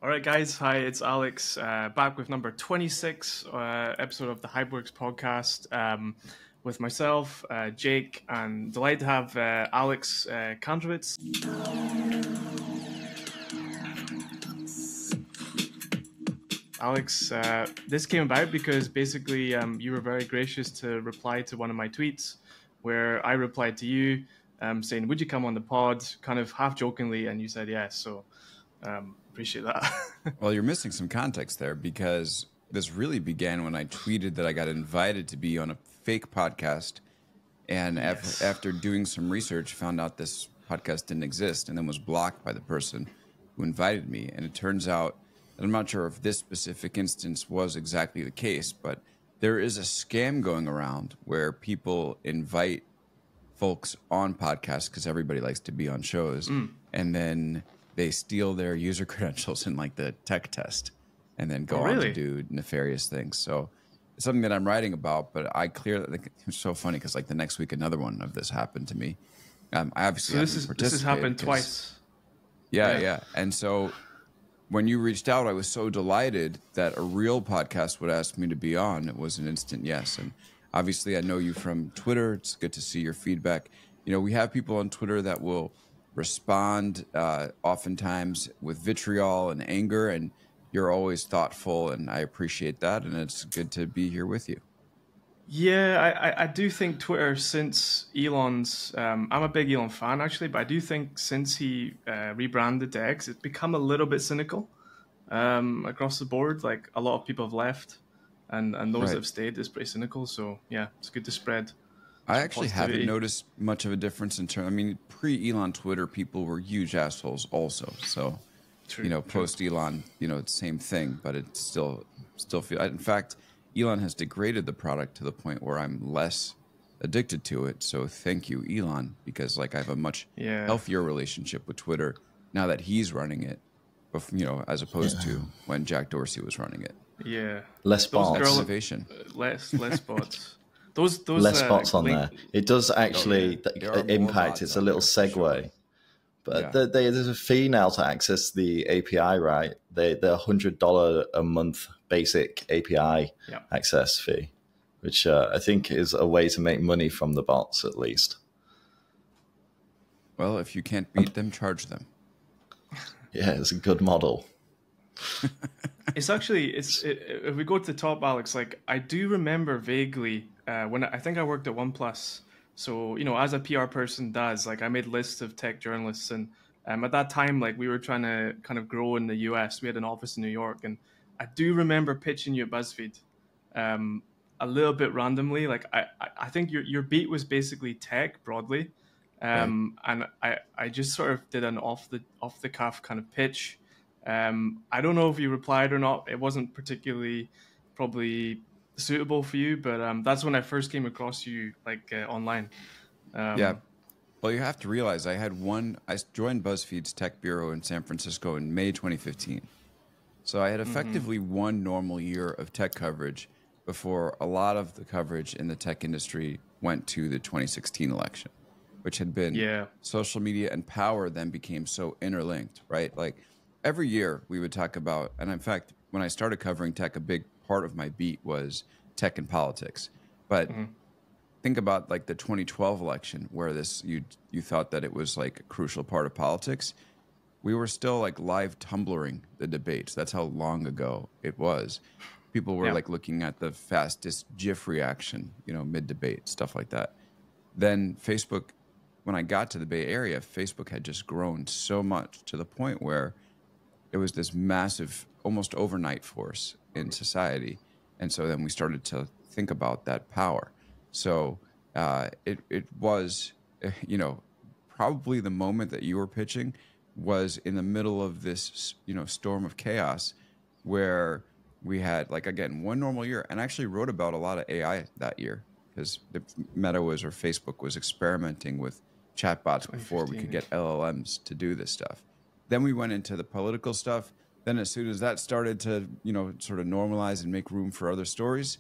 All right, guys. Hi, it's Alex, back with number 26 episode of the HYPEWORKS podcast with myself, Jake, and delighted to have Alex Kantrowitz. Alex, this came about because basically you were very gracious to reply to one of my tweets where I replied to you saying, would you come on the pod, kind of half jokingly, and you said yes. So appreciate that. Well, you're missing some context there because this really began when I tweeted that I got invited to be on a fake podcast. And after doing some research, found out this podcast didn't exist and then was blocked by the person who invited me. And it turns out, and I'm not sure if this specific instance was exactly the case, but there is a scam going around where people invite folks on podcasts because everybody likes to be on shows. And then they steal their user credentials in like the tech test and then go on to do nefarious things. So it's something that I'm writing about, but I clearly, it's so funny because like the next week, another one of this happened to me. I obviously this has happened twice. Yeah. And so when you reached out, I was so delighted that a real podcast would ask me to be on. It was an instant yes. And obviously I know you from Twitter. It's good to see your feedback. You know, we have people on Twitter that will respond oftentimes with vitriol and anger, and you're always thoughtful, and I appreciate that, and it's good to be here with you. Yeah, I do think Twitter, since Elon's, I'm a big Elon fan actually, but I do think since he rebranded to X, it's become a little bit cynical across the board. Like a lot of people have left, and those that have stayed is pretty cynical. So yeah, it's good to spread. I actually haven't noticed much of a difference in terms. I mean, pre-Elon Twitter, people were huge assholes also. So, post-Elon, it's the same thing, but it still feel. In fact, Elon has degraded the product to the point where I'm less addicted to it. So thank you, Elon, because like I have a much healthier relationship with Twitter now that he's running it, as opposed to when Jack Dorsey was running it. Yeah, less bots. Innovation. Less bots. Those less bots on there. It does actually impact. It's a little segue, sure. But there's a fee now to access the API, right? The $100 a month basic API access fee, which I think is a way to make money from the bots at least. Well, if you can't beat them, charge them. Yeah, it's a good model. It's actually if we go to the top, Alex, like I do remember vaguely when I think I worked at OnePlus. So as a PR person does, like I made lists of tech journalists, and at that time, like we were trying to kind of grow in the US. We had an office in New York, and I do remember pitching you at BuzzFeed a little bit randomly. Like I think your beat was basically tech broadly, and I just sort of did an off the cuff kind of pitch. I don't know if you replied or not. It wasn't particularly probably suitable for you, but that's when I first came across you online. Well, you have to realize I joined BuzzFeed's tech bureau in San Francisco in May 2015. So I had effectively one normal year of tech coverage before a lot of the coverage in the tech industry went to the 2016 election, which had been social media and power then became so interlinked, right? Like every year we would talk about, and in fact, when I started covering tech, a big part of my beat was tech and politics. But think about like the 2012 election where you thought that it was like a crucial part of politics. We were still like live Tumblring the debates. That's how long ago it was. People were like looking at the fastest GIF reaction, mid-debate, stuff like that. Then Facebook, when I got to the Bay Area, Facebook had just grown so much to the point where it was this massive, almost overnight force in society. And so then we started to think about that power. So it was, probably the moment that you were pitching was in the middle of this, storm of chaos where we had, like, again, one normal year, and I actually wrote about a lot of AI that year because Facebook was experimenting with chatbots before we could get LLMs to do this stuff. Then we went into the political stuff. Then as soon as that started to, sort of normalize and make room for other stories,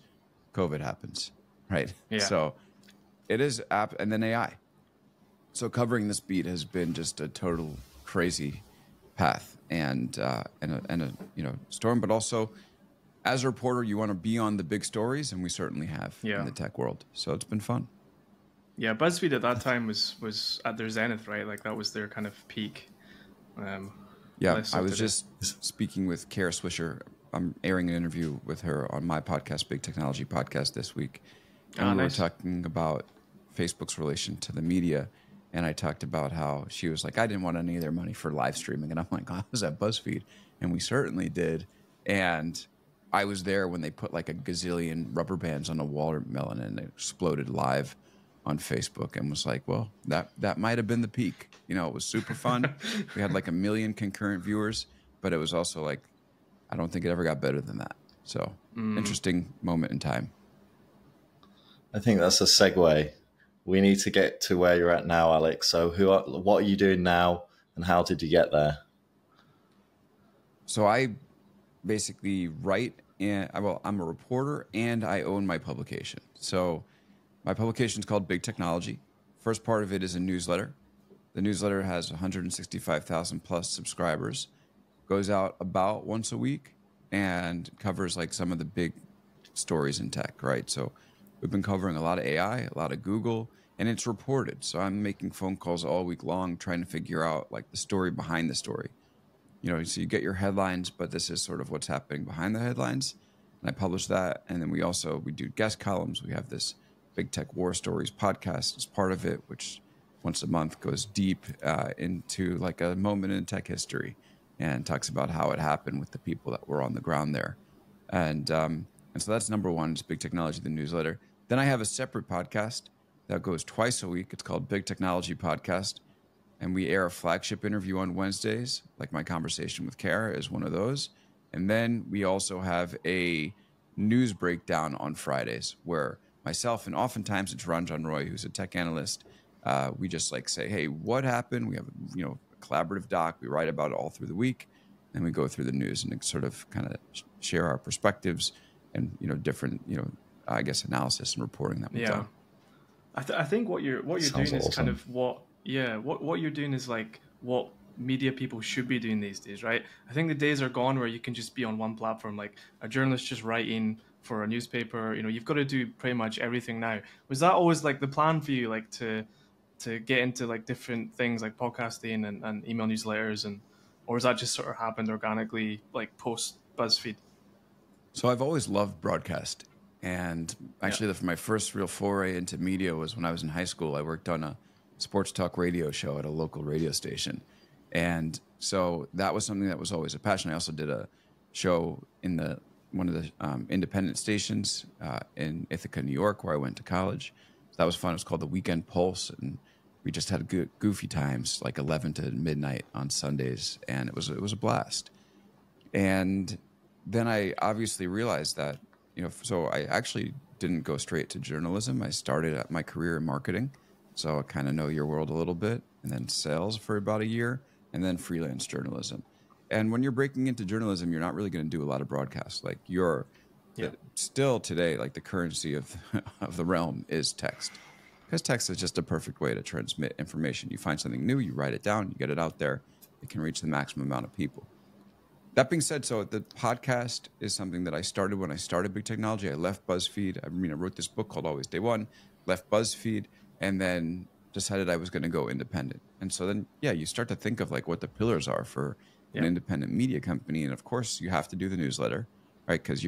COVID happens, right? Yeah. So it is and then AI. So covering this beat has been just a total crazy path. and a storm, but also as a reporter, you want to be on the big stories, and we certainly have in the tech world. So it's been fun. Yeah, BuzzFeed at that time was at their zenith, right? Like that was their kind of peak. I was just speaking with Kara Swisher. I'm airing an interview with her on my podcast, Big Technology Podcast, this week. And we were talking about Facebook's relation to the media. And I talked about how she was like, I didn't want any of their money for live streaming. And I'm like, I was at BuzzFeed. And we certainly did. And I was there when they put like a gazillion rubber bands on a watermelon and it exploded live on Facebook, and was like, well, that might have been the peak. You know, it was super fun. We had like 1 million concurrent viewers, but it was also like, I don't think it ever got better than that. So interesting moment in time. I think that's a segue. We need to get to where you're at now, Alex. So what are you doing now, and how did you get there? So I basically write, and I'm a reporter, and I own my publication. So my publication is called Big Technology. First part of it is a newsletter. The newsletter has 165,000 plus subscribers. Goes out about once a week and covers like some of the big stories in tech, right? So we've been covering a lot of AI, a lot of Google, and it's reported. So I'm making phone calls all week long trying to figure out like the story behind the story. You know, so you get your headlines, but this is sort of what's happening behind the headlines. And I publish that. And then we do guest columns. We have this Big Tech War Stories podcast as part of it, which once a month goes deep into like a moment in tech history and talks about how it happened with the people that were on the ground there. And so that's number one, is Big Technology, the newsletter. Then I have a separate podcast that goes twice a week. It's called Big Technology Podcast. And we air a flagship interview on Wednesdays, like my conversation with Kara is one of those. And then we also have a news breakdown on Fridays where myself, and oftentimes it's Ranjan Roy, who's a tech analyst. We just like say, hey, what happened? We have a collaborative doc. We write about it all through the week, and we go through the news and sort of kind of share our perspectives and different I guess analysis and reporting that we've done. I think what you're doing awesome. is kind of what you're doing is like what media people should be doing these days, right? I think the days are gone where you can just be on one platform, like a journalist just writing for a newspaper. You've got to do pretty much everything now. Was that always like the plan for you, like to get into like different things like podcasting and email newsletters, or was that just sort of happened organically, like post BuzzFeed? So I've always loved broadcast, and actually my first real foray into media was when I was in high school. I worked on a sports talk radio show at a local radio station, and so that was something that was always a passion. I also did a show in one of the independent stations in Ithaca, New York, where I went to college. So that was fun. It was called The Weekend Pulse, and we just had goofy times, like 11 to midnight on Sundays, and it was a blast. And then I obviously realized that, so I actually didn't go straight to journalism. I started my career in marketing, so I kind of know your world a little bit, and then sales for about a year, and then freelance journalism. And when you're breaking into journalism, you're not really going to do a lot of broadcasts. Like still today, like the currency of the realm is text, because text is just a perfect way to transmit information. You find something new, you write it down, you get it out there. It can reach the maximum amount of people. That being said, so the podcast is something that I started when I started Big Technology. I left BuzzFeed. I wrote this book called Always Day One, left BuzzFeed, and then decided I was going to go independent. And so then, you start to think of like what the pillars are for an independent media company. And of course you have to do the newsletter, right? Because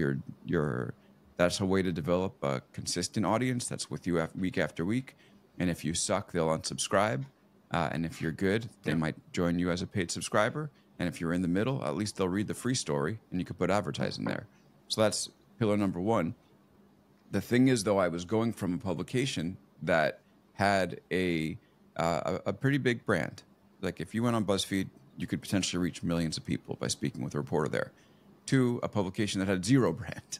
that's a way to develop a consistent audience that's with you week after week. And if you suck, they'll unsubscribe. And if you're good, they might join you as a paid subscriber. And if you're in the middle, at least they'll read the free story and you could put advertising there. So that's pillar number one. The thing is, though, I was going from a publication that had a pretty big brand. Like if you went on BuzzFeed, you could potentially reach millions of people by speaking with a reporter there, to a publication that had zero brand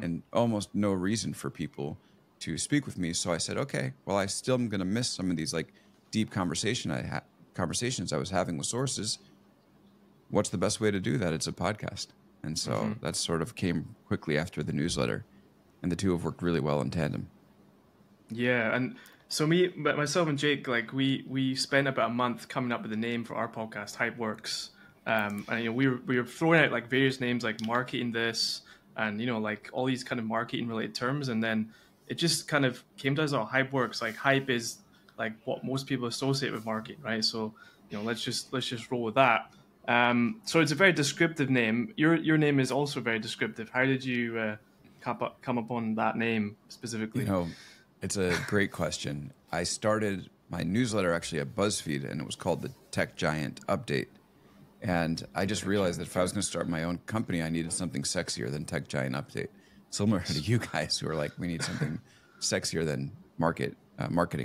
and almost no reason for people to speak with me. So I said, okay, well, I still am going to miss some of these like deep conversations I was having with sources. What's the best way to do that? It's a podcast. And so that sort of came quickly after the newsletter, and the two have worked really well in tandem. Yeah, and so myself and Jake, like we spent about a month coming up with a name for our podcast, HYPEWORKS. And we were throwing out like various names like marketing this, and like all these kind of marketing related terms, and then it just kind of came to us, oh, HYPEWORKS, like hype is like what most people associate with marketing, right? So let's just roll with that. So it's a very descriptive name. Your name is also very descriptive. How did you come upon that name specifically? It's a great question. I started my newsletter actually at BuzzFeed, and it was called the Tech Giant Update. And I just realized that if I was going to start my own company, I needed something sexier than Tech Giant Update. Similar to you guys who are like, we need something sexier than marketing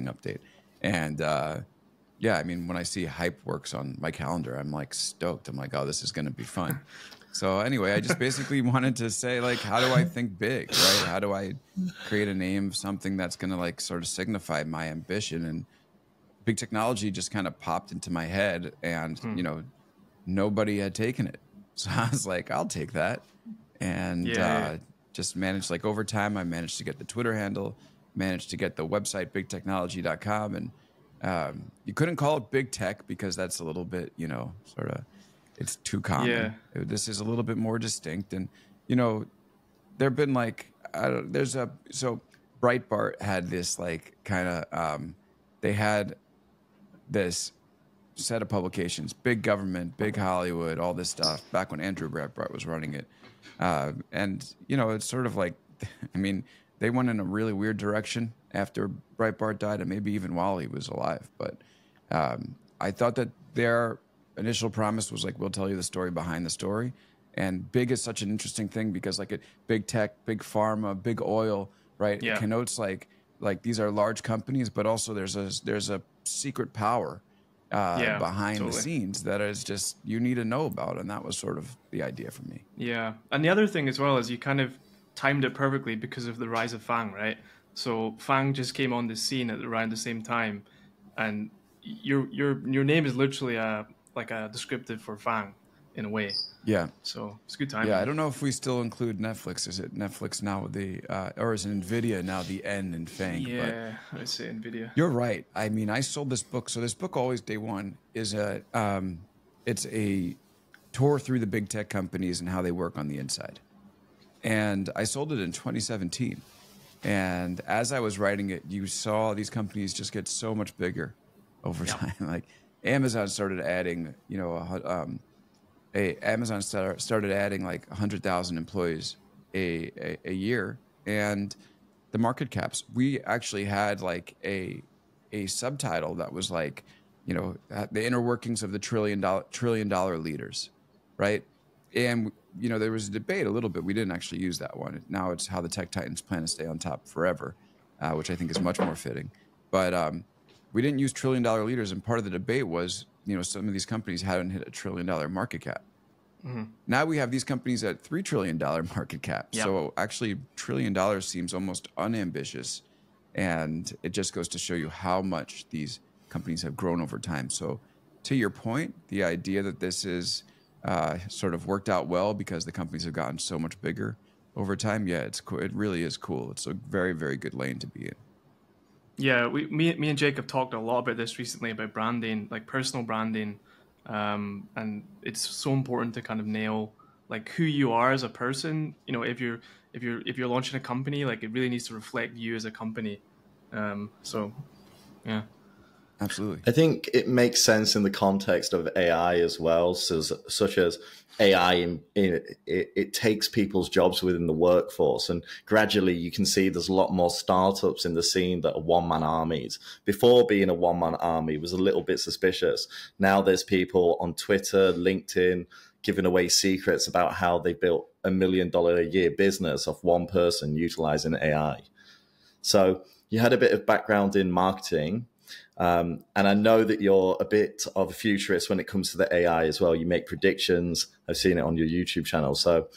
update. And yeah, I mean, when I see HYPEWORKS on my calendar, I'm like stoked. I'm like, oh, this is going to be fun. So anyway, I just basically wanted to say, like, how do I think big, right? How do I create a name, something that's going to like sort of signify my ambition? And big technology just kind of popped into my head, and nobody had taken it. So I was like, I'll take that. And just managed, like, over time, I managed to get the Twitter handle, managed to get the website, bigtechnology.com. And you couldn't call it big tech because that's a little bit, sort of, it's too common. Yeah. This is a little bit more distinct. And, there've been like, so Breitbart had this like kind of, they had this set of publications, big government, big Hollywood, all this stuff, back when Andrew Breitbart was running it. And, it's sort of like, I mean, they went in a really weird direction after Breitbart died, and maybe even while he was alive. But I thought that their initial promise was like, we'll tell you the story behind the story. And big is such an interesting thing because like big tech, big pharma, big oil, right? Yeah. It connotes like these are large companies, but also there's a secret power behind the scenes that is just you need to know about, and that was sort of the idea for me. Yeah, and the other thing as well is you kind of timed it perfectly because of the rise of FAANG, right? So FAANG just came on the scene at around the same time, and your name is literally a descriptive for FAANG in a way. Yeah. So it's good timing. Yeah, I don't know if we still include Netflix. Is it Netflix now or is it NVIDIA now the N in FAANG? Yeah, I'd say NVIDIA. You're right. I mean, I sold this book. So this book, Always Day One, is it's a tour through the big tech companies and how they work on the inside. And I sold it in 2017. And as I was writing it, you saw these companies just get so much bigger over time. Like Amazon started adding, Amazon started adding like 100,000 employees a year, and the market caps. We actually had like a subtitle that was like, the inner workings of the trillion dollar leaders, right? And there was a debate a little bit. We didn't actually use that one. Now it's how the tech titans plan to stay on top forever, which I think is much more fitting. But we didn't use trillion dollar leaders, and part of the debate was, some of these companies hadn't hit $1 trillion market cap. Mm-hmm. Now we have these companies at $3 trillion market cap. Yep. So actually, $1 trillion seems almost unambitious, and it just goes to show you how much these companies have grown over time. So, to your point, the idea that this is sort of worked out well because the companies have gotten so much bigger over time. Yeah, it's cool. It really is cool. It's a very, very good lane to be in. Yeah, me and Jake have talked a lot about this recently, about branding, like personal branding, and it's so important to kind of nail like who you are as a person. If you're launching a company, like it really needs to reflect you as a company. So, yeah. Absolutely. I think it makes sense in the context of AI as well, such as AI, it takes people's jobs within the workforce. And gradually you can see there's a lot more startups in the scene that are one-man armies. Before, being a one-man army was a little bit suspicious. Now there's people on Twitter, LinkedIn, giving away secrets about how they built $1 million a year business off one person utilizing AI. So you had a bit of background in marketing. And I know that you're a bit of a futurist when it comes to the AI as well. You make predictions. I've seen it on your YouTube channel. So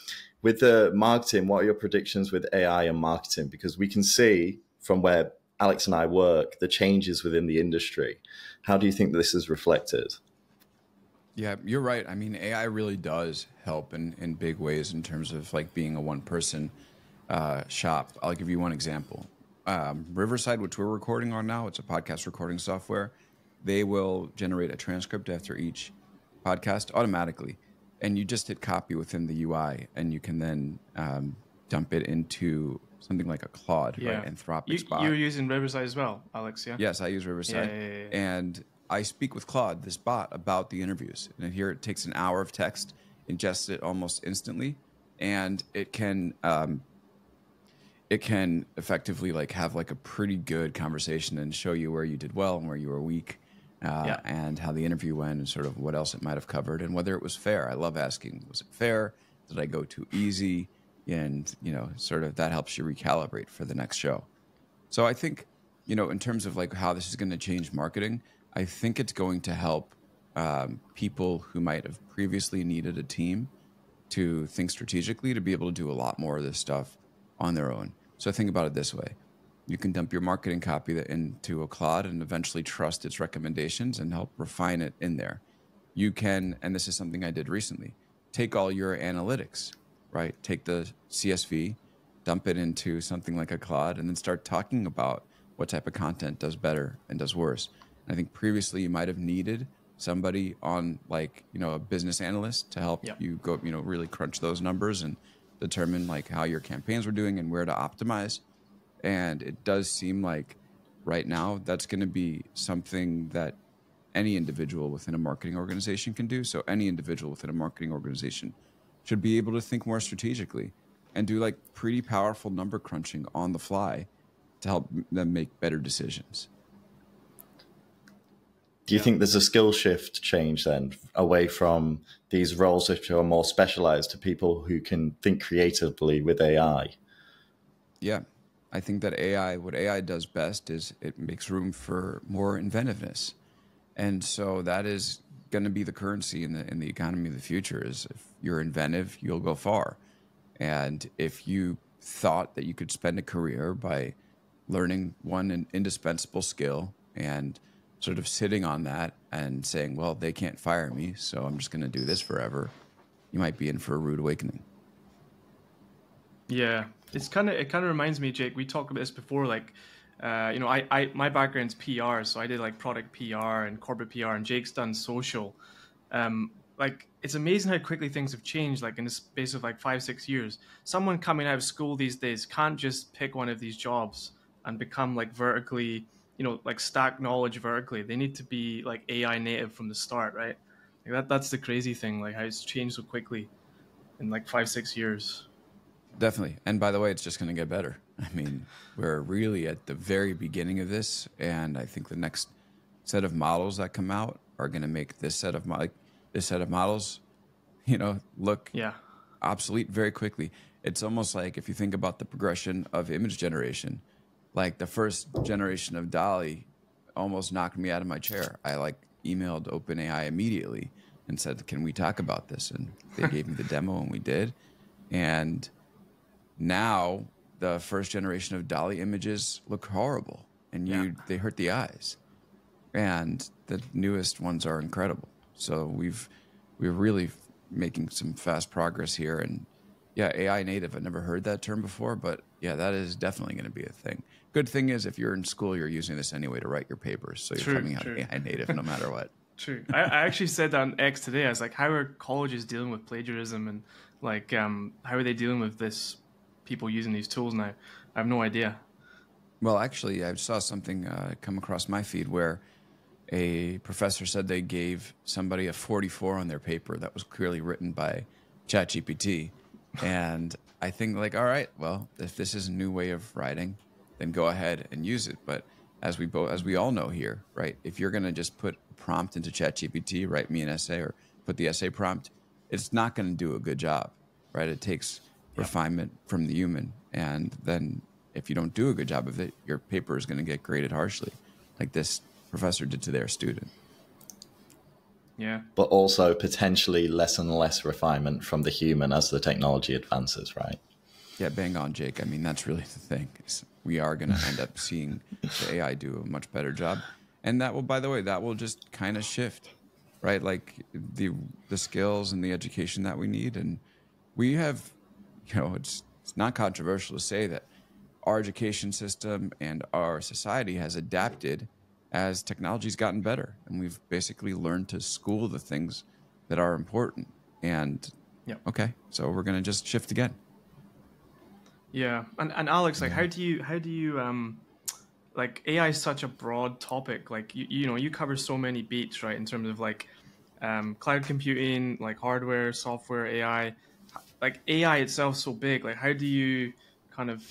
with the marketing, what are your predictions with AI and marketing? Because we can see from where Alex and I work, the changes within the industry. How do you think this is reflected? Yeah, you're right. I mean, AI really does help in big ways in terms of like being a one-person shop. I'll give you one example. Riverside, which we're recording on now, it's a podcast recording software. They will generate a transcript after each podcast automatically, and you just hit copy within the UI, and you can then dump it into something like a Claude, right? Anthropic's bot. You're using Riverside as well, Alex, yeah? Yes, I use Riverside. And I speak with Claude, this bot, about the interviews. And here it takes an hour of text, ingests it almost instantly, and it can effectively like have like a pretty good conversation and show you where you did well and where you were weak, and how the interview went and sort of what else it might have covered and whether it was fair. I love asking, was it fair? Did I go too easy? And, sort of that helps you recalibrate for the next show. So I think, in terms of like how this is going to change marketing, I think it's going to help people who might have previously needed a team to think strategically to be able to do a lot more of this stuff on their own. So think about it this way. You can dump your marketing copy into a Claude and eventually trust its recommendations and help refine it in there. You can, and this is something I did recently, take all your analytics, right? Take the CSV, dump it into something like a Claude, and then start talking about what type of content does better and does worse. And I think previously you might have needed somebody on like, a business analyst to help you go, really crunch those numbers and determine like how your campaigns were doing and where to optimize. And it does seem like right now that's going to be something that any individual within a marketing organization can do. So any individual within a marketing organization should be able to think more strategically and do like pretty powerful number crunching on the fly to help them make better decisions. Do you think there's a skill shift change then away from these roles which are more specialized to people who can think creatively with AI? Yeah, I think that what AI does best is it makes room for more inventiveness. And so that is going to be the currency in the economy of the future. Is if you're inventive, you'll go far. And if you thought that you could spend a career by learning an indispensable skill and sort of sitting on that and saying, well, they can't fire me, so I'm just going to do this forever, you might be in for a rude awakening. Yeah, it kind of reminds me, Jake, we talked about this before, like, my background's PR, so I did like product PR and corporate PR, and Jake's done social. Like, it's amazing how quickly things have changed, like in the space of like 5-6 years. Someone coming out of school these days can't just pick one of these jobs and become like vertically, like stack knowledge vertically. They need to be like AI native from the start, right? Like that's the crazy thing, like how it's changed so quickly in like 5-6 years. Definitely. And by the way, it's just going to get better. I mean, we're really at the very beginning of this, and I think the next set of models that come out are going to make this set of models, look obsolete very quickly. It's almost like if you think about the progression of image generation, like the first generation of DALL-E almost knocked me out of my chair. I emailed OpenAI immediately and said, "Can we talk about this?" And they gave me the demo, and we did. And now the first generation of DALL-E images look horrible, and they hurt the eyes. And the newest ones are incredible. So we're really making some fast progress here. And AI native, I've never heard that term before, but that is definitely going to be a thing. Good thing is, if you're in school, you're using this anyway to write your papers, so you're coming out AI native no matter what. True. I actually said that on X today. I was like, how are colleges dealing with plagiarism, and like how are they dealing with this? People using these tools now? I have no idea. Well, actually, I saw something come across my feed where a professor said they gave somebody a 44 on their paper that was clearly written by ChatGPT. And I think all right, well, if this is a new way of writing, then go ahead and use it. But as we all know here, right, if you're going to just put a prompt into ChatGPT, write me an essay, or put the essay prompt, it's not going to do a good job, right? It takes refinement from the human. And then if you don't do a good job of it, your paper is going to get graded harshly, like this professor did to their student. Yeah. But also potentially less and less refinement from the human as the technology advances, right? Yeah, bang on, Jake. I mean, that's really the thing. We are going to end up seeing the AI do a much better job. And that will, by the way, that will just kind of shift, right? Like the skills and the education that we need. And we have, it's not controversial to say that our education system and our society has adapted as technology's gotten better. And we've basically learned to school the things that are important. And okay, so we're going to just shift again. Yeah. And Alex, like, how do you like, AI is such a broad topic. Like, you know, you cover so many beats, right? In terms of like cloud computing, like hardware, software, AI. Like, AI itself so big. Like, how do you kind of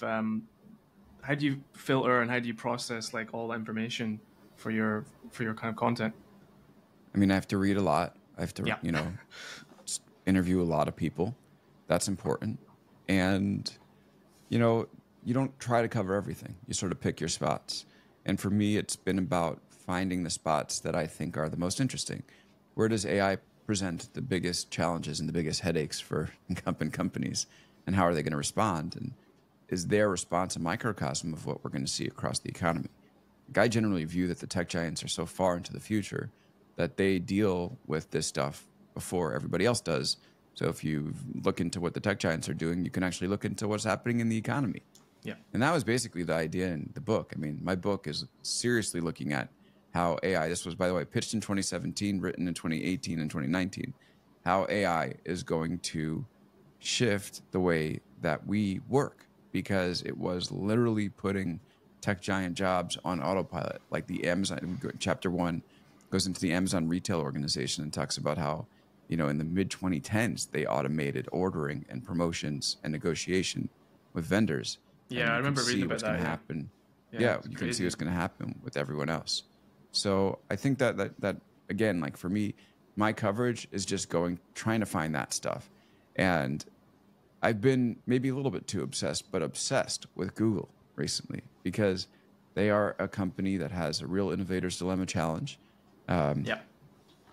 how do you filter and how do you process like all the information for your kind of content? I mean, I have to read a lot. I have to, you know, interview a lot of people. That's important. And, you know, you don't try to cover everything. You sort of pick your spots. And for me, it's been about finding the spots that I think are the most interesting. Where does AI present the biggest challenges and the biggest headaches for incumbent companies? And how are they going to respond? And is their response a microcosm of what we're going to see across the economy? I generally view that the tech giants are so far into the future that they deal with this stuff before everybody else does. So if you look into what the tech giants are doing, you can actually look into what's happening in the economy. Yeah. And that was basically the idea in the book. I mean, my book is seriously looking at how AI, this was, by the way, pitched in 2017, written in 2018 and 2019, how AI is going to shift the way that we work, because it was literally putting tech giant jobs on autopilot. Like the Amazon, chapter 1 goes into the Amazon retail organization and talks about how, you know, in the mid 2010s, they automated ordering and promotions and negotiation with vendors. Yeah, I remember reading about that. Happen. Yeah, you can see what's going to happen with everyone else. So I think that again, like for me, my coverage is just trying to find that stuff. And I've been maybe a little bit too obsessed with Google recently, because they are a company that has a real innovator's dilemma challenge.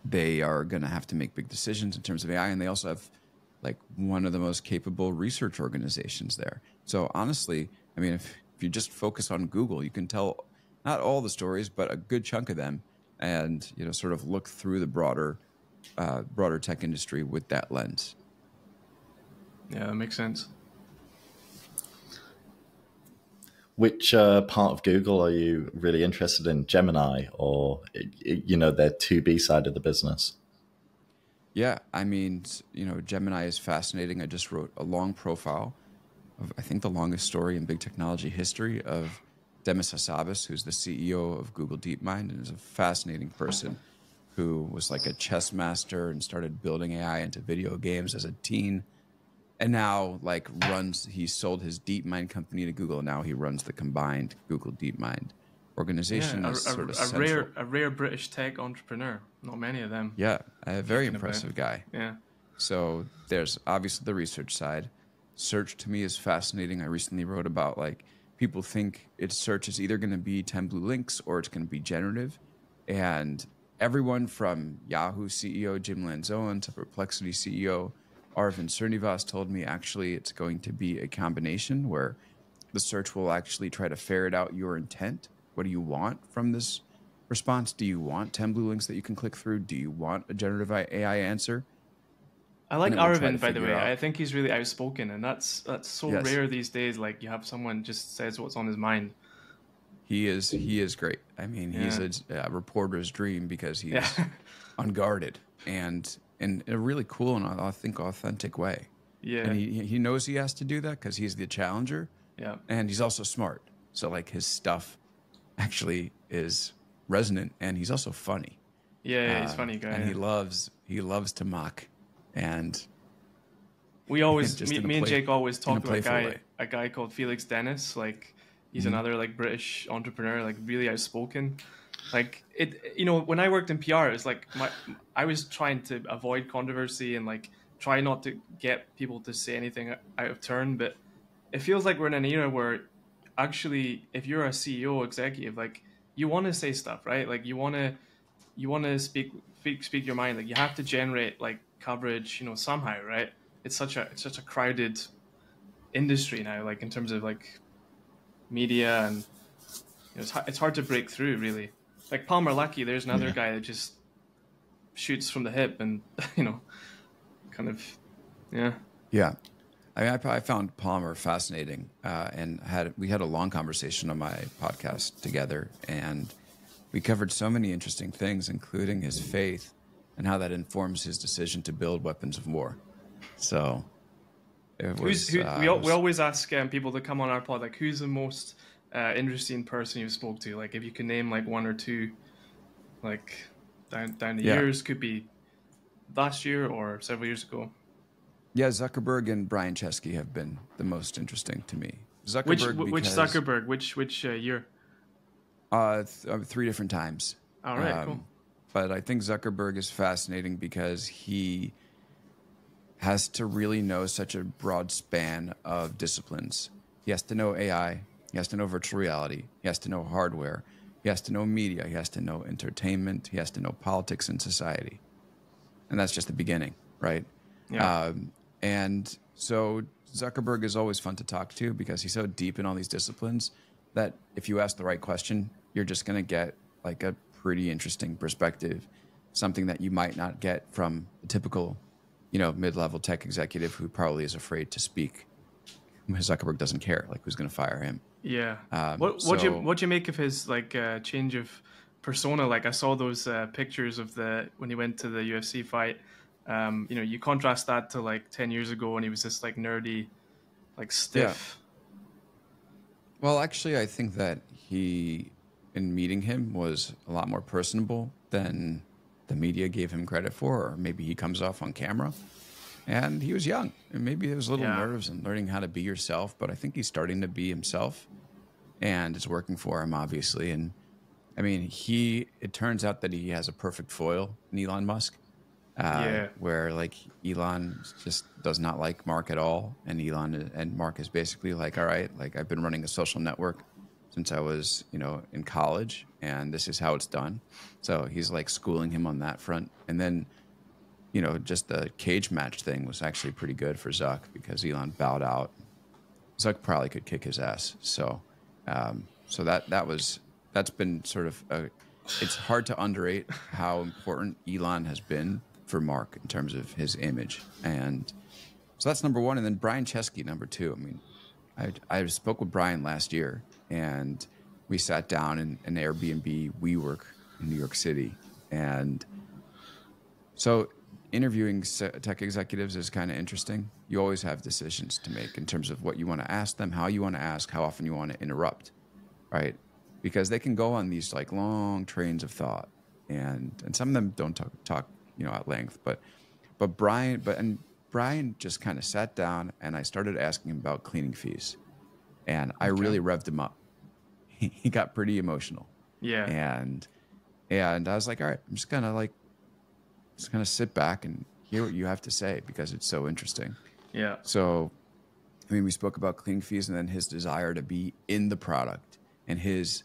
They are going to have to make big decisions in terms of AI, and they also have like one of the most capable research organizations there. So honestly, I mean, if you just focus on Google, you can tell not all the stories, but a good chunk of them, and, you know, sort of look through the broader tech industry with that lens. Yeah, that makes sense. Which part of Google are you really interested in? Gemini, or, you know, their 2B side of the business? Yeah, I mean, you know, Gemini is fascinating. I just wrote a long profile of, I think, the longest story in big technology history of Demis Hassabis, who's the CEO of Google DeepMind, and is a fascinating person who was like a chess master and started building AI into video games as a teen. And now, like, he sold his DeepMind company to Google, and now he runs the combined Google DeepMind organization. Yeah, a rare British tech entrepreneur. Not many of them. Yeah, a very impressive guy. Yeah. So there's obviously the research side. Search to me is fascinating. I recently wrote about, like, people think search is either going to be 10 blue links or it's going to be generative. And everyone from Yahoo CEO Jim Lanzone to Perplexity CEO Arvind Srinivas told me actually it's going to be a combination where the search will actually try to ferret out your intent. What do you want from this response? Do you want 10 blue links that you can click through? Do you want a generative AI answer? I like Arvind, by the way. I think he's really outspoken, and that's so rare these days. Like, you have someone just says what's on his mind. He is great. I mean, he's a reporter's dream because he's unguarded and in a really cool and I think authentic way. Yeah. And he knows he has to do that because he's the challenger. Yeah. And he's also smart. So, like, his stuff actually is resonant, and he's also funny. Yeah, he's a funny guy. And he loves to mock. And we always me and Jake always talk about a guy called Felix Dennis. Like, he's another, like, British entrepreneur, like, really outspoken. Like, you know, when I worked in PR, it was like I was trying to avoid controversy and, like, try not to get people to say anything out of turn. But it feels like we're in an era where actually, if you're a CEO executive, like, you want to say stuff, right? Like, you want to speak your mind. Like, you have to generate, like, coverage, you know, somehow, right? It's such a crowded industry now, like, in terms of, like, media, and, you know, it's hard to break through, really. Like Palmer Luckey, there's another guy that just shoots from the hip, and, you know, kind of, yeah. Yeah. I mean, I found Palmer fascinating, and we had a long conversation on my podcast together, and we covered so many interesting things, including his faith and how that informs his decision to build weapons of war. So it was, we always ask people to come on our pod, like, who's the most interesting person you spoke to? Like, if you can name like one or two, like down the years, could be last year or several years ago. Yeah, Zuckerberg and Brian Chesky have been the most interesting to me. Zuckerberg, which Zuckerberg? Which year? 3 different times. All right, cool. But I think Zuckerberg is fascinating because he has to really know such a broad span of disciplines. He has to know AI. He has to know virtual reality. He has to know hardware. He has to know media. He has to know entertainment. He has to know politics and society. And that's just the beginning, right? Yeah. And so Zuckerberg is always fun to talk to because he's so deep in all these disciplines that if you ask the right question, you're just going to get like a pretty interesting perspective, something that you might not get from a typical, mid-level tech executive who probably is afraid to speak. Zuckerberg doesn't care, like who's going to fire him. Yeah. What'd you make of his like change of persona? Like I saw those pictures of when he went to the UFC fight. You contrast that to like 10 years ago when he was just like nerdy, like stiff. Yeah. Well, actually, I think that in meeting him, was a lot more personable than the media gave him credit for, or maybe he comes off on camera. And he was young, and maybe there was little nerves and learning how to be yourself, but I think he's starting to be himself, and it's working for him, obviously. And I mean, it turns out that he has a perfect foil in Elon Musk. Where like Elon just does not like Mark at all, and Mark is basically like, all right, like I've been running a social network since I was in college, and this is how it's done. So he's like schooling him on that front, and then just the cage match thing was actually pretty good for Zuck because Elon bowed out. Zuck probably could kick his ass. So that's been sort of it's hard to underrate how important Elon has been for Mark in terms of his image. And so that's number one. And then Brian Chesky, number two. I mean, I spoke with Brian last year, and we sat down in an Airbnb WeWork in New York City. And so interviewing tech executives is kind of interesting. You always have decisions to make in terms of what you want to ask them, how you want to ask, how often you want to interrupt, right? Because they can go on these like long trains of thought, and some of them don't talk at length, but Brian just kind of sat down, and I started asking him about cleaning fees, and I really revved him up. He got pretty emotional. Yeah. And I was like, all right, I'm just gonna sit back and hear what you have to say because it's so interesting. Yeah. So, I mean, we spoke about cleaning fees, and then his desire to be in the product, and his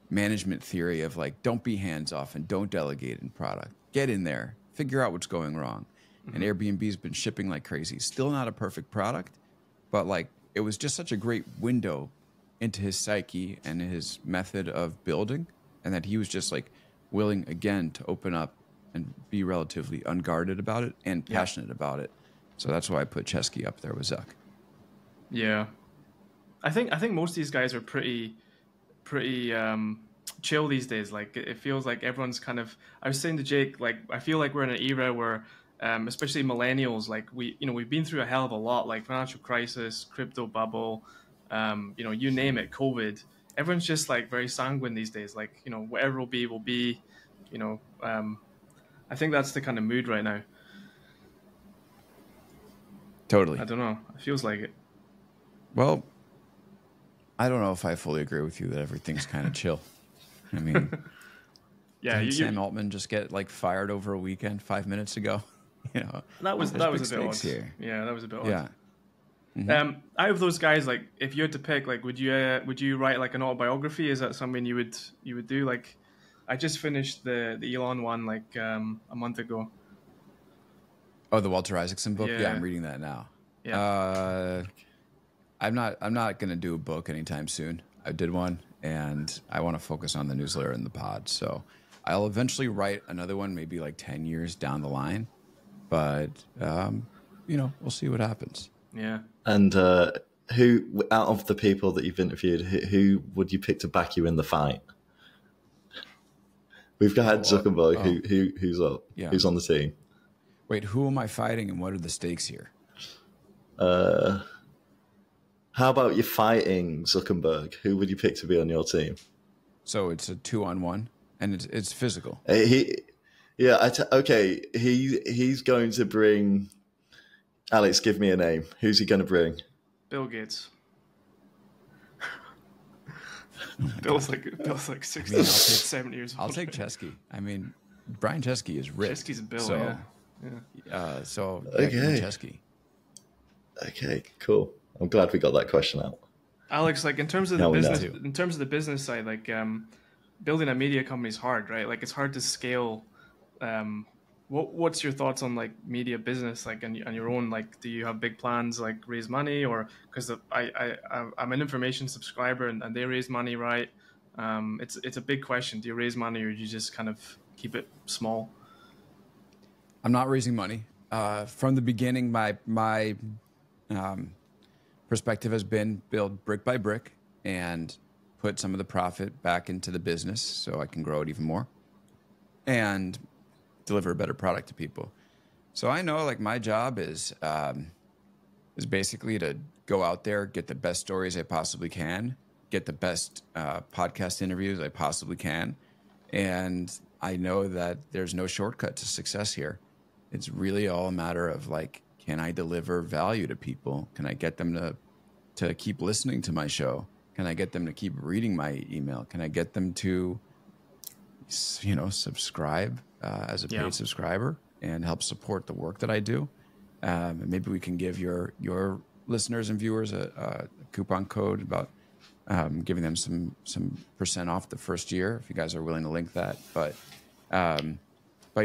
management theory of like, don't be hands off and don't delegate in product. Get in there, figure out what's going wrong. And Airbnb's been shipping like crazy. Still not a perfect product, but like it was just such a great window into his psyche and his method of building, and that he was just like willing again to open up and be relatively unguarded about it and passionate about it. So that's why I put Chesky up there with Zuck. Yeah. I think most of these guys are pretty chill these days. Like it feels like everyone's kind of, I was saying to Jake, like I feel like we're in an era where especially millennials, like we've been through a hell of a lot, like financial crisis, crypto bubble, you name it, COVID. Everyone's just like very sanguine these days. Like, whatever will be, I think that's the kind of mood right now. Totally. I don't know. It feels like it. Well, I don't know if I fully agree with you that everything's kind of chill. I mean, didn't Sam Altman just get like fired over a weekend 5 minutes ago? That was a bit odd. Here. Yeah, that was a bit odd. Yeah. Mm-hmm. Out of those guys, like if you had to pick, like would you write like an autobiography? Is that something you would do? Like, I just finished the Elon one like a month ago. Oh, the Walter Isaacson book. Yeah. Yeah, I'm reading that now. Yeah. I'm not going to do a book anytime soon. I did one, and I want to focus on the newsletter and the pod. So I'll eventually write another one, maybe like 10 years down the line. But we'll see what happens. Yeah. And who out of the people that you've interviewed, who would you pick to back you in the fight? We've got Zuckerberg, who's up, who's on the team. Wait, who am I fighting, and what are the stakes here? How about you fighting Zuckerberg? Who would you pick to be on your team? So it's a 2-on-1, and it's physical. Okay. He's going to bring. Alex, give me a name. Who's he going to bring? Bill Gates. Bill's like 60, 70 years old. I'll take Chesky. I mean, Brian Chesky is rich. Chesky's a Bill, so, yeah. Okay. Chesky. Okay, cool. I'm glad we got that question out. Alex, like in terms of the business side, like building a media company is hard, right? Like it's hard to scale. What's your thoughts on like media business, like on your own? Like, do you have big plans, like raise money, or because I'm an information subscriber and they raise money, right? It's a big question. Do you raise money or do you just kind of keep it small? I'm not raising money. From the beginning, my perspective has been build brick by brick and put some of the profit back into the business so I can grow it even more and deliver a better product to people. So I know like my job is basically to go out there, get the best stories I possibly can, get the best podcast interviews I possibly can. And I know that there's no shortcut to success here. It's really all a matter of like, can I deliver value to people? Can I get them to keep listening to my show? Can I get them to keep reading my email? Can I get them to, subscribe as a paid subscriber and help support the work that I do? And maybe we can give your listeners and viewers a coupon code about giving them some % off the first year if you guys are willing to link that. But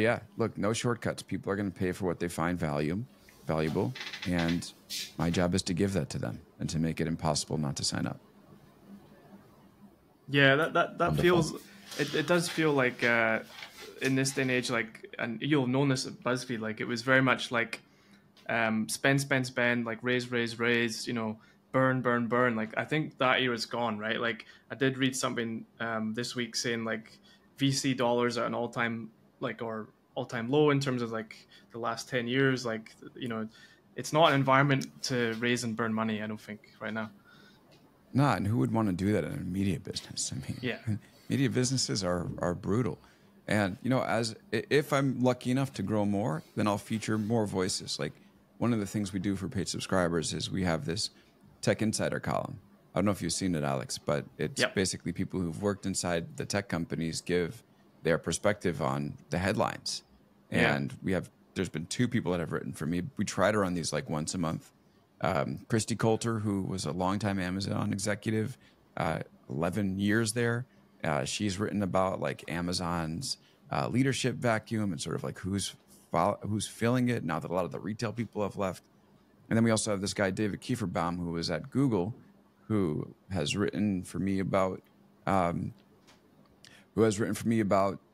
yeah, look, no shortcuts. People are going to pay for what they find valuable, and my job is to give that to them and to make it impossible not to sign up. Yeah, that feels. It does feel like in this day and age, like, and you'll have known this at BuzzFeed, like it was very much like spend, like raise, burn. Like I think that era's gone, right? Like I did read something this week saying like VC dollars are at an all-time low in terms of like the last 10 years. Like, it's not an environment to raise and burn money, I don't think, right now. Nah, and who would want to do that in a media business? I mean, media businesses are brutal. And, if I'm lucky enough to grow more, then I'll feature more voices. Like one of the things we do for paid subscribers is we have this Tech Insider column. I don't know if you've seen it, Alex, but it's basically people who've worked inside the tech companies give their perspective on the headlines. And there's been 2 people that have written for me. We try to run these like once a month. Christy Coulter, who was a longtime Amazon executive, 11 years there. She's written about like Amazon's leadership vacuum and sort of like who's filling it now that a lot of the retail people have left. And then we also have this guy, David Kieferbaum, who was at Google, who has written for me about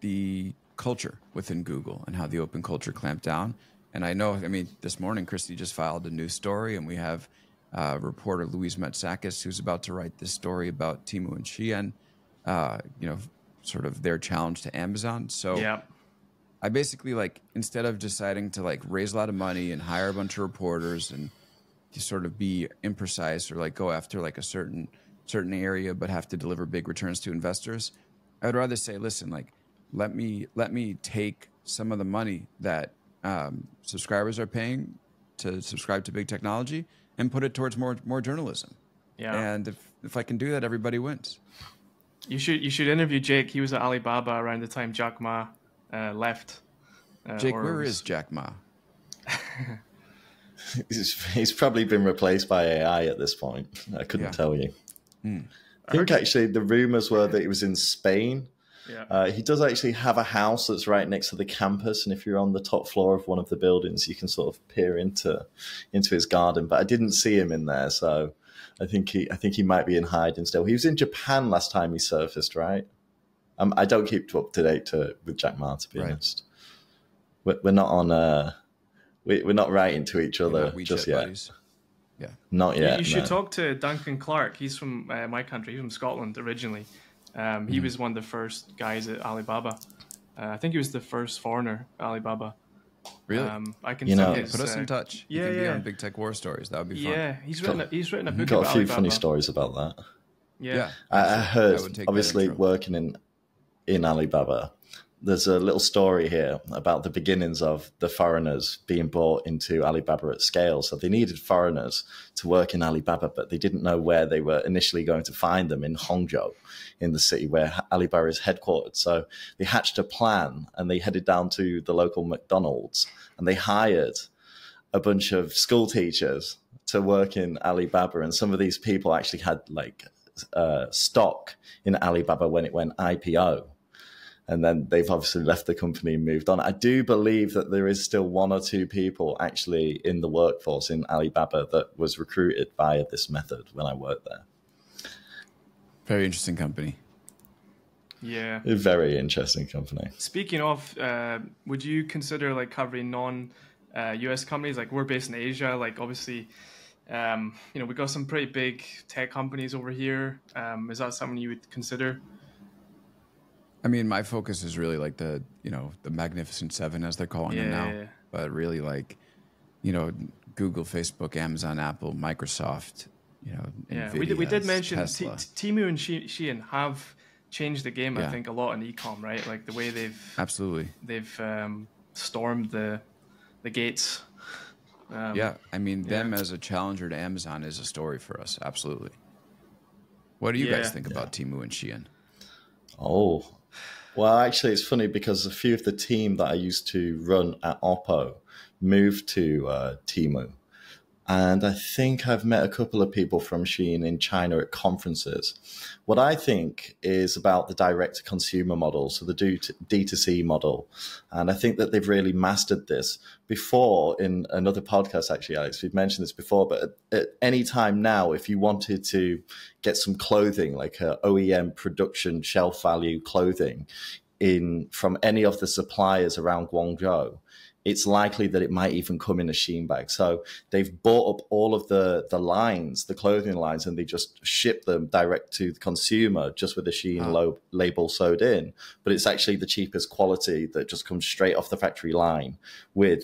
the culture within Google and how the open culture clamped down. And this morning, Christy just filed a news story, and we have reporter Louise Matsakis, who's about to write this story about Temu and Shein, sort of their challenge to Amazon. So I basically instead of deciding to raise a lot of money and hire a bunch of reporters and to sort of be imprecise or go after a certain area, but have to deliver big returns to investors, I would rather say, listen, let me take some of the money that subscribers are paying to subscribe to big technology and put it towards more journalism. Yeah. And if I can do that, everybody wins. You should interview Jake. He was at Alibaba around the time Jack Ma left. Jake, where is Jack Ma? He's probably been replaced by AI at this point. I couldn't tell you. I think actually the rumors were that he was in Spain. Yeah. He does actually have a house that's right next to the campus, and if you're on the top floor of one of the buildings, you can sort of peer into his garden. But I didn't see him in there, so I think he might be in hiding still. He was in Japan last time he surfaced, right? I don't keep up to date with Jack Ma, to be honest. We're not on. We're not writing to each other just yet. Buddies. Yeah, not yet. You should talk to Duncan Clark. He's from my country. He's from Scotland originally. He was one of the first guys at Alibaba. I think he was the first foreigner, Alibaba. Really? I can put us in touch. Yeah, he can be on Big Tech War Stories. That would be fun. Yeah, he's written a book Got about a few Alibaba. funny stories about that. Yeah. I heard, obviously working in Alibaba, there's a little story here about the beginnings of the foreigners being brought into Alibaba at scale. So they needed foreigners to work in Alibaba, but they didn't know where they were initially going to find them in Hangzhou, in the city where Alibaba is headquartered. So they hatched a plan and they headed down to the local McDonald's and they hired a bunch of school teachers to work in Alibaba. And some of these people actually had stock in Alibaba when it went IPO. And then they've obviously left the company and moved on. I do believe that there is still 1 or 2 people actually in the workforce in Alibaba that was recruited via this method when I worked there. Very interesting company. Yeah. A very interesting company. Speaking of, would you consider like covering non-US companies? Like we're based in Asia, like obviously, we got some pretty big tech companies over here. Is that something you would consider? I mean, my focus is really like the Magnificent Seven, as they're calling them now. Yeah. But really like, Google, Facebook, Amazon, Apple, Microsoft, NVIDIA, we did mention Tesla. Temu and Shein have changed the game, I think, a lot in e-com, right? Like the way they've stormed the gates. I mean, them as a challenger to Amazon is a story for us. Absolutely. What do you guys think about Temu and Shein? Oh, well, actually, it's funny because a few of the team that I used to run at Oppo moved to Temu. And I think I've met a couple of people from Shein in China at conferences. What I think is about the direct-to-consumer model, so the D2C model. And I think that they've really mastered this. Before, in another podcast, actually, Alex, we've mentioned this before, but at any time now, if you wanted to get some clothing, like a OEM production shelf value clothing from any of the suppliers around Guangzhou, it's likely that it might even come in a Shein bag. So they've bought up all of the lines, the clothing lines, and they just ship them direct to the consumer just with a Shein label sewed in. But it's actually the cheapest quality that just comes straight off the factory line with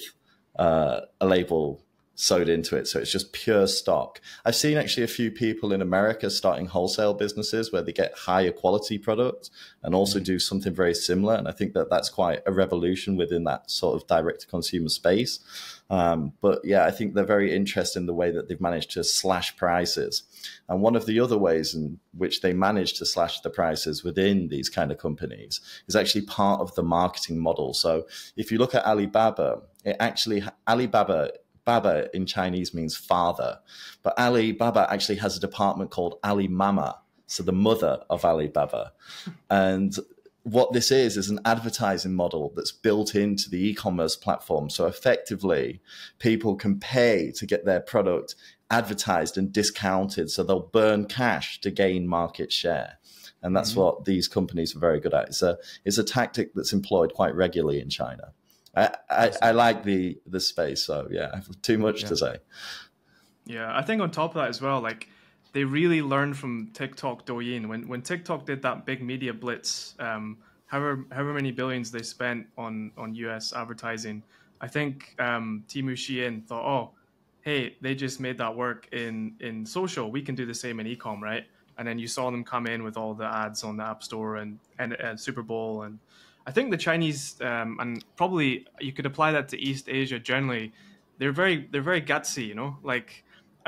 a label sewed into it. So it's just pure stock. I've seen actually a few people in America starting wholesale businesses where they get higher quality products and also do something very similar. And I think that that's quite a revolution within that sort of direct to consumer space. But yeah, I think they're very interested in the way that they've managed to slash prices. And one of the other ways in which they manage to slash the prices within these kind of companies is actually part of the marketing model. So if you look at Alibaba, Baba in Chinese means father, but Alibaba actually has a department called Ali Mama, so the mother of Alibaba. And what this is an advertising model that's built into the e-commerce platform. So effectively, people can pay to get their product advertised and discounted, so they'll burn cash to gain market share. And that's what these companies are very good at. It's a tactic that's employed quite regularly in China. I like the space, so yeah, I have too much to say. Yeah, I think on top of that as well, like they really learned from TikTok, Douyin. When TikTok did that big media blitz, however many billions they spent on US advertising, I think Temu Shein thought, oh, hey, they just made that work in social. We can do the same in e-com, right? And then you saw them come in with all the ads on the App Store and Super Bowl. And I think the Chinese, and probably you could apply that to East Asia generally, they're very gutsy, like,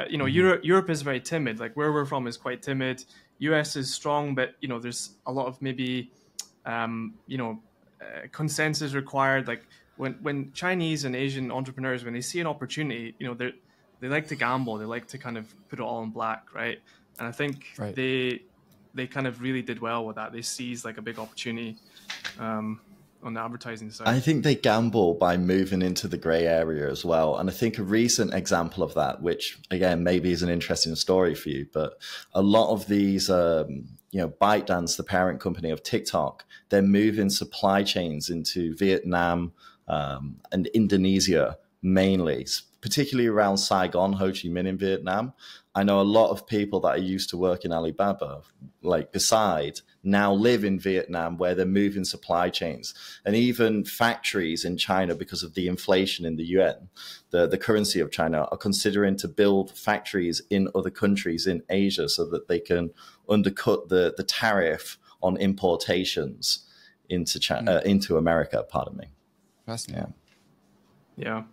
Europe is very timid. Like where we're from is quite timid. US is strong, but, there's a lot of maybe, consensus required. Like when Chinese and Asian entrepreneurs, when they see an opportunity, they like to gamble. They like to kind of put it all in black, right? And I think they kind of really did well with that. They seized like a big opportunity on the advertising side. I think they gamble by moving into the gray area as well. And I think a recent example of that, which again, maybe is an interesting story for you, but a lot of these, ByteDance, the parent company of TikTok, they're moving supply chains into Vietnam and Indonesia mainly, particularly around Saigon, Ho Chi Minh in Vietnam. I know a lot of people that I used to work in Alibaba, like beside, now live in Vietnam where they're moving supply chains, and even factories in China, because of the inflation in the yuan, the currency of China, are considering to build factories in other countries in Asia so that they can undercut the tariff on importations into China, into America. Pardon me. Fascinating. Yeah.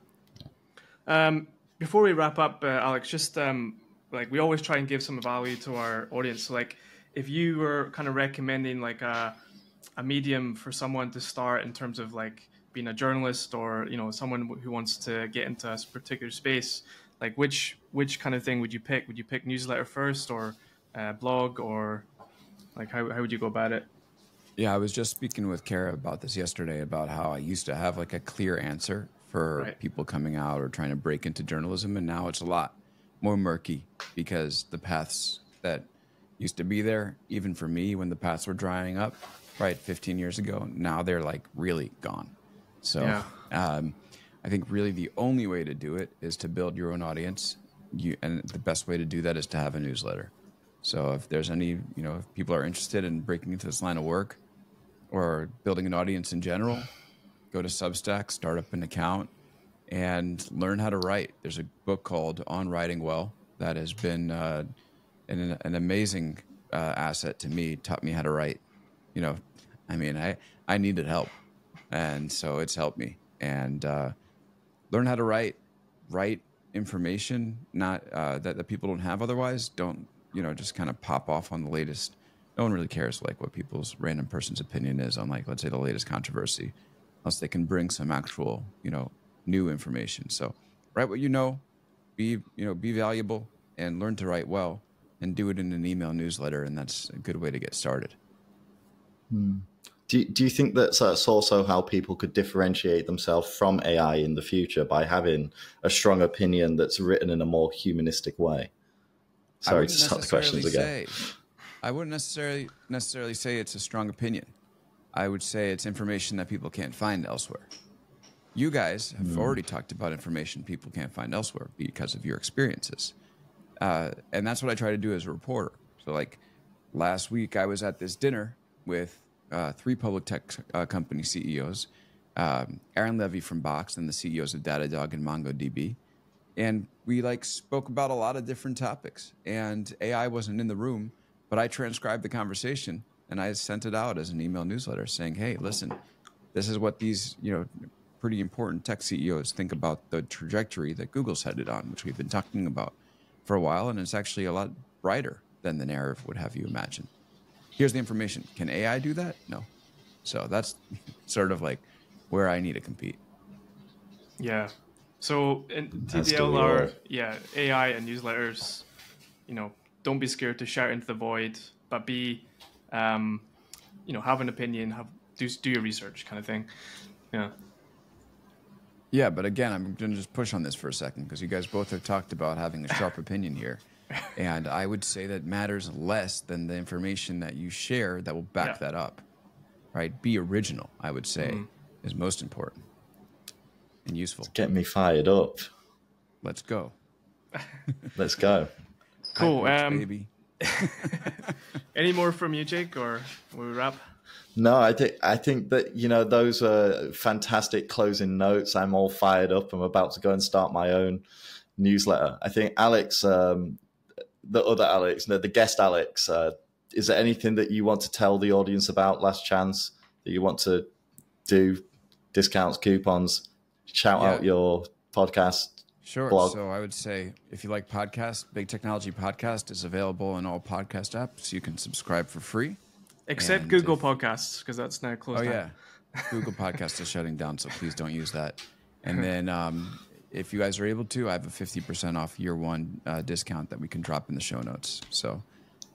Before we wrap up, Alex, just like we always try and give some value to our audience. So like if you were kind of recommending like a medium for someone to start in terms of like being a journalist, or, you know, someone who wants to get into a particular space, like which kind of thing would you pick? Would you pick newsletter first, or blog, or like how would you go about it? Yeah, I was just speaking with Kara about this yesterday, about how I used to have like a clear answer for people coming out or trying to break into journalism, and now it's a lot more murky because the paths that used to be there, even for me when the paths were drying up, 15 years ago, now they're like really gone. So I think really the only way to do it is to build your own audience, and the best way to do that is to have a newsletter. So if there's any, if people are interested in breaking into this line of work or building an audience in general, go to Substack, start up an account, and learn how to write. There's a book called On Writing Well that has been an amazing asset to me, taught me how to write. I needed help, and so it's helped me. And learn how to write information not that people don't have otherwise. Don't just kind of pop off on the latest. No one really cares like what people's random person's opinion is on, like, let's say, the latest controversy, unless they can bring some actual new information. So write what be valuable, and learn to write well, and do it in an email newsletter, and that's a good way to get started. Do you think that's also how people could differentiate themselves from AI in the future, by having a strong opinion that's written in a more humanistic way? Sorry to start the questions again. I wouldn't necessarily say it's a strong opinion. I would say it's information that people can't find elsewhere. You guys have already talked about information people can't find elsewhere because of your experiences. And that's what I try to do as a reporter. So like last week, I was at this dinner with 3 public tech company CEOs, Aaron Levy from Box, and the CEOs of Datadog and MongoDB. And we spoke about a lot of different topics, and AI wasn't in the room, but I transcribed the conversation and I sent it out as an email newsletter saying, hey, listen, this is what these, pretty important tech CEOs think about the trajectory that Google's headed on, which we've been talking about for a while. And it's actually a lot brighter than the narrative would have you imagine. Here's the information. Can AI do that? No. So that's sort of like where I need to compete. Yeah. So in TDLR, AI and newsletters, don't be scared to shout into the void, but be, have an opinion, do your research, kind of thing. Yeah. Yeah, but again, I'm going to just push on this for a second, because you guys both have talked about having a sharp opinion here. And I would say that matters less than the information that you share that will back that up, right? Be original, I would say, is most important and useful. Get me fired up. Let's go. Let's go. Cool. Baby. Any more from you, Jake, or will we wrap? No, I think that, those are fantastic closing notes. I'm all fired up. I'm about to go and start my own newsletter. I think Alex, the other Alex, the guest Alex, is there anything that you want to tell the audience about Last Chance, that you want to do? Discounts, coupons, shout out your podcast. Sure. Blog. So I would say, if you like podcasts, Big Technology Podcast is available in all podcast apps. You can subscribe for free. Except Google Podcasts, because that's now closed down. Yeah. Google Podcasts is shutting down, so please don't use that. And then if you guys are able to, I have a 50% off year one discount that we can drop in the show notes. So,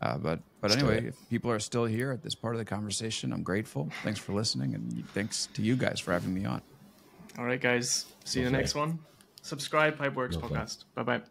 but anyway, if people are still here at this part of the conversation, I'm grateful. Thanks for listening, and thanks to you guys for having me on. All right, guys. See you in the next one. Subscribe, HYPEWORKS Podcast. Bye-bye.